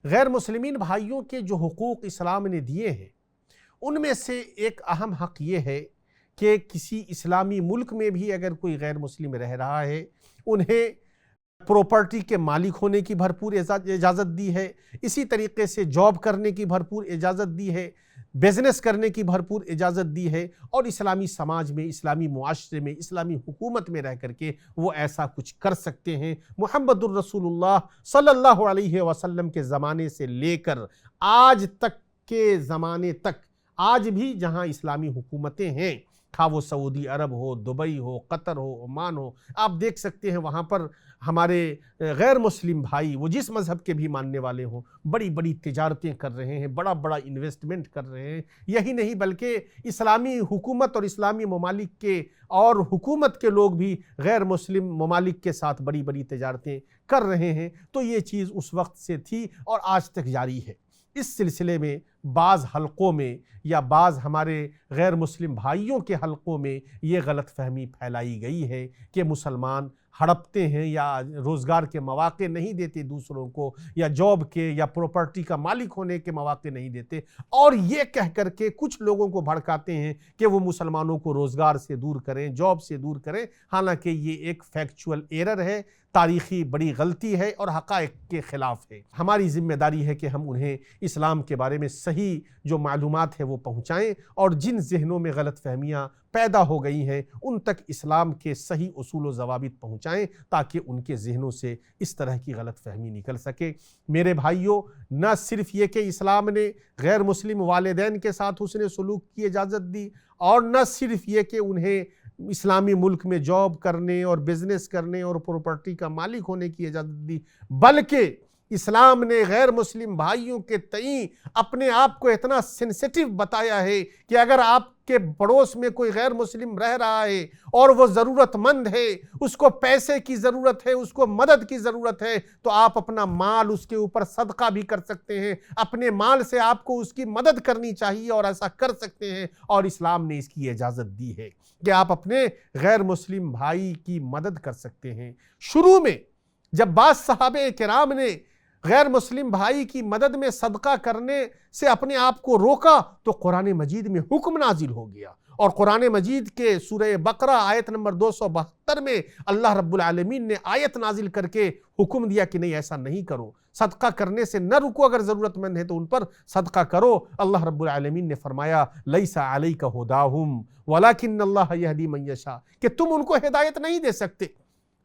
غیر مسلمین بھائیوں کے جو حقوق اسلام نے دیے ہیں ان میں سے ایک اہم حق یہ ہے کہ کسی اسلامی ملک میں بھی اگر کوئی غیر مسلم رہ رہا ہے انہیں پراپرٹی کے مالک ہونے کی بھرپور اجازت دی ہے، اسی طریقے سے جاب کرنے کی بھرپور اجازت دی ہے، بزنس کرنے کی بھرپور اجازت دی ہے، اور اسلامی سماج میں، اسلامی معاشرے میں، اسلامی حکومت میں رہ کر کے وہ ایسا کچھ کر سکتے ہیں۔ محمد الرسول اللہ صلی اللہ علیہ وسلم کے زمانے سے لے کر آج تک کے زمانے تک، آج بھی جہاں اسلامی حکومتیں ہیں، خواہ وہ سعودی عرب ہو، دبئی ہو، قطر ہو، عمان ہو، آپ دیکھ سکتے ہیں وہاں پر ہمارے غیر مسلم بھائی، وہ جس مذہب کے بھی ماننے والے ہوں، بڑی بڑی تجارتیں کر رہے ہیں، بڑا بڑا انویسٹمنٹ کر رہے ہیں۔ یہی نہیں بلکہ اسلامی حکومت اور اسلامی ممالک کے اور حکومت کے لوگ بھی غیر مسلم ممالک کے ساتھ بڑی بڑی تجارتیں کر رہے ہیں۔ تو یہ چیز اس وقت سے تھی اور آج تک جاری ہے۔ اس سلسلے میں بعض حلقوں میں یا بعض ہمارے غیر مسلم بھائیوں کے حلقوں میں یہ غلط فہمی پھیلائی گئی ہے کہ مسلمان ہڑپتے ہیں یا روزگار کے مواقع نہیں دیتے دوسروں کو، یا جاب کے یا پراپرٹی کا مالک ہونے کے مواقع نہیں دیتے، اور یہ کہہ کر کے کچھ لوگوں کو بھڑکاتے ہیں کہ وہ مسلمانوں کو روزگار سے دور کریں، جاب سے دور کریں۔ حالانکہ یہ ایک فیکچول ایرر ہے، تاریخی بڑی غلطی ہے اور حقائق کے خلاف ہے۔ ہماری ذمہ داری ہے کہ ہم انہیں اسلام کے بارے میں صحیح جو معلومات ہے وہ پہنچائیں، اور جن ذہنوں میں غلط فہمیاں پیدا ہو گئی ہیں ان تک اسلام کے صحیح اصول و ضوابط پہنچائیں تاکہ ان کے ذہنوں سے اس طرح کی غلط فہمی نکل سکے۔ میرے بھائیوں، نہ صرف یہ کہ اسلام نے غیر مسلم والدین کے ساتھ حسن سلوک کی اجازت دی، اور نہ صرف یہ کہ انہیں اسلامی ملک میں جاب کرنے اور بزنس کرنے اور پراپرٹی کا مالک ہونے کی اجازت دی، بلکہ اسلام نے غیر مسلم بھائیوں کے تئیں اپنے آپ کو اتنا سینسیٹیو بتایا ہے کہ اگر آپ کے پڑوس میں کوئی غیر مسلم رہ رہا ہے اور وہ ضرورت مند ہے، اس کو پیسے کی ضرورت ہے، اس کو مدد کی ضرورت ہے، تو آپ اپنا مال اس کے اوپر صدقہ بھی کر سکتے ہیں، اپنے مال سے آپ کو اس کی مدد کرنی چاہیے اور ایسا کر سکتے ہیں، اور اسلام نے اس کی اجازت دی ہے کہ آپ اپنے غیر مسلم بھائی کی مدد کر سکتے ہیں۔ شروع میں جب بعض صحابہ کرام نے غیر مسلم بھائی کی مدد میں صدقہ کرنے سے اپنے آپ کو روکا تو قرآن مجید میں حکم نازل ہو گیا، اور قرآن مجید کے سورہ بقرہ آیت نمبر 272 میں اللہ رب العالمین نے آیت نازل کر کے حکم دیا کہ نہیں، ایسا نہیں کرو، صدقہ کرنے سے نہ رکو، اگر ضرورت مند ہے تو ان پر صدقہ کرو۔ اللہ رب العالمین نے فرمایا لیس علیک ھداھم ولکن اللہ یہدی من یشاء، کہ تم ان کو ہدایت نہیں دے سکتے،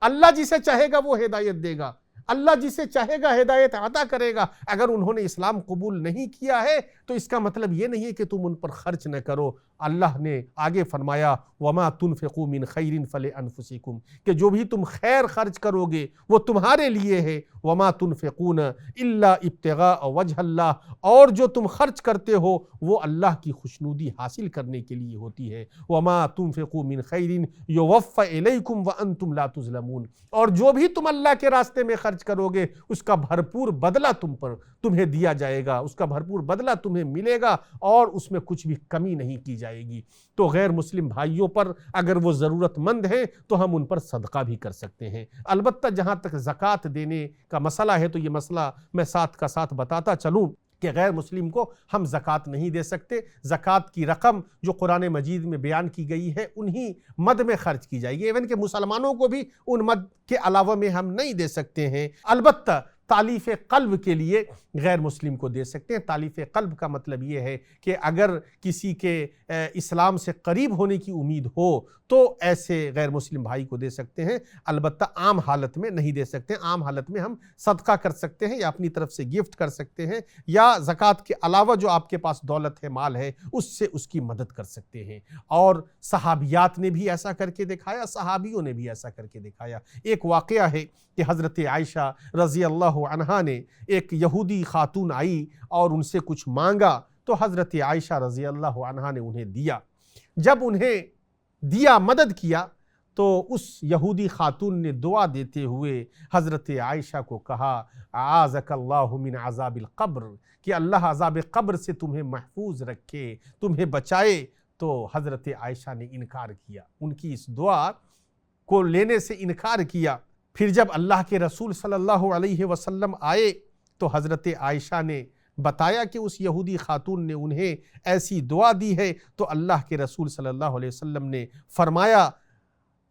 اللہ جسے چاہے گا وہ ہدایت دے گا، اللہ جسے چاہے گا ہدایت عطا کرے گا۔ اگر انہوں نے اسلام قبول نہیں کیا ہے تو اس کا مطلب یہ نہیں ہے کہ تم ان پر خرچ نہ کرو۔ اللہ نے آگے فرمایا وَمَا تُنْفِقُوا مِنْ خَيْرٍ فَلِأَنفُسِكُمْ، کہ جو بھی تم خیر خرچ کرو گے وہ تمہارے لیے ہے۔ وَمَا تُنْفِقُونَ إِلَّا ابْتِغَاءَ وَجْهِ اللَّهِ، اور جو تم خرچ کرتے ہو وہ اللہ کی خوشنودی حاصل کرنے کے لیے ہوتی ہے۔ وَمَا تُنْفِقُوا مِنْ خَيْرٍ يُوَفَّ إِلَيْكُمْ وَأَنْتُمْ لَا تُظْلَمُونَ، اور جو بھی تم اللہ کے راستے میں خرچ کرو گے اس کا بھرپور بدلہ تمہیں دیا جائے گا، اس کا بھرپور بدلہ تمہیں ملے گا، اور اس میں کچھ بھی کمی نہیں کی جائے گی۔ تو غیر مسلم بھائیوں پر اگر وہ ضرورت مند ہیں تو ہم ان پر صدقہ بھی کر سکتے ہیں۔ البتہ جہاں تک زکوٰۃ دینے کا مسئلہ ہے تو یہ مسئلہ میں ساتھ کا ساتھ بتاتا چلوں کہ غیر مسلم کو ہم زکوٰۃ نہیں دے سکتے۔ زکوٰۃ کی رقم جو قرآن مجید میں بیان کی گئی ہے انہی مد میں خرچ کی جائے گی، ایون کہ مسلمانوں کو بھی ان مد کے علاوہ میں ہم نہیں دے سکتے ہیں۔ البتہ تالیف قلب کے لیے غیر مسلم کو دے سکتے ہیں۔ تالیف قلب کا مطلب یہ ہے کہ اگر کسی کے اسلام سے قریب ہونے کی امید ہو تو ایسے غیر مسلم بھائی کو دے سکتے ہیں، البتہ عام حالت میں نہیں دے سکتے۔ عام حالت میں ہم صدقہ کر سکتے ہیں یا اپنی طرف سے گفٹ کر سکتے ہیں، یا زکوٰۃ کے علاوہ جو آپ کے پاس دولت ہے، مال ہے، اس سے اس کی مدد کر سکتے ہیں۔ اور صحابیات نے بھی ایسا کر کے دکھایا، صحابیوں نے بھی ایسا کر کے دکھایا۔ ایک واقعہ ہے کہ حضرت عائشہ رضی اللہ عنہا نے، ایک یہودی خاتون آئی اور ان سے کچھ مانگا تو حضرت عائشہ رضی اللہ عنہا نے انہیں دیا۔ جب انہیں دیا، مدد کیا، تو اس یہودی خاتون نے دعا دیتے ہوئے حضرت عائشہ کو کہا اعاذک اللہ من عذاب القبر، کہ اللہ عذاب قبر سے تمہیں محفوظ رکھے، تمہیں بچائے۔ تو حضرت عائشہ نے انکار کیا، ان کی اس دعا کو لینے سے انکار کیا۔ پھر جب اللہ کے رسول صلی اللہ علیہ وسلم آئے تو حضرت عائشہ نے بتایا کہ اس یہودی خاتون نے انہیں ایسی دعا دی ہے، تو اللہ کے رسول صلی اللہ علیہ وسلم نے فرمایا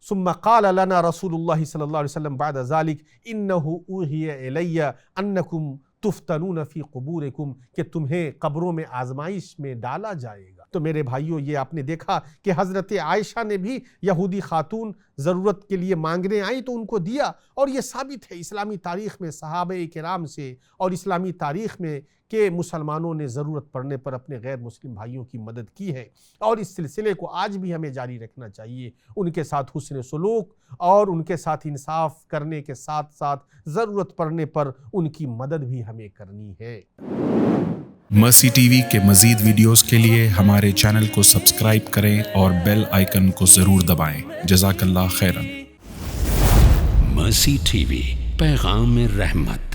ثم قال لنا رسول اللہ صلی اللہ علیہ وسلم بعد ذلك انه اوحی الی انکم تفتنون فی قبورکم، کہ تمہیں قبروں میں آزمائش میں ڈالا جائے گا۔ تو میرے بھائیوں، یہ آپ نے دیکھا کہ حضرت عائشہ نے بھی یہودی خاتون ضرورت کے لیے مانگنے آئی تو ان کو دیا، اور یہ ثابت ہے اسلامی تاریخ میں صحابہ کرام سے اور اسلامی تاریخ میں کہ مسلمانوں نے ضرورت پڑنے پر اپنے غیر مسلم بھائیوں کی مدد کی ہے، اور اس سلسلے کو آج بھی ہمیں جاری رکھنا چاہیے۔ ان کے ساتھ حسن سلوک اور ان کے ساتھ انصاف کرنے کے ساتھ ساتھ ضرورت پڑنے پر ان کی مدد بھی ہمیں کرنی ہے۔ مرسی ٹی وی کے مزید ویڈیوز کے لیے ہمارے چینل کو سبسکرائب کریں اور بیل آئیکن کو ضرور دبائیں۔ جزاک اللہ خیرن۔ مرسی ٹی وی، پیغام رحمت۔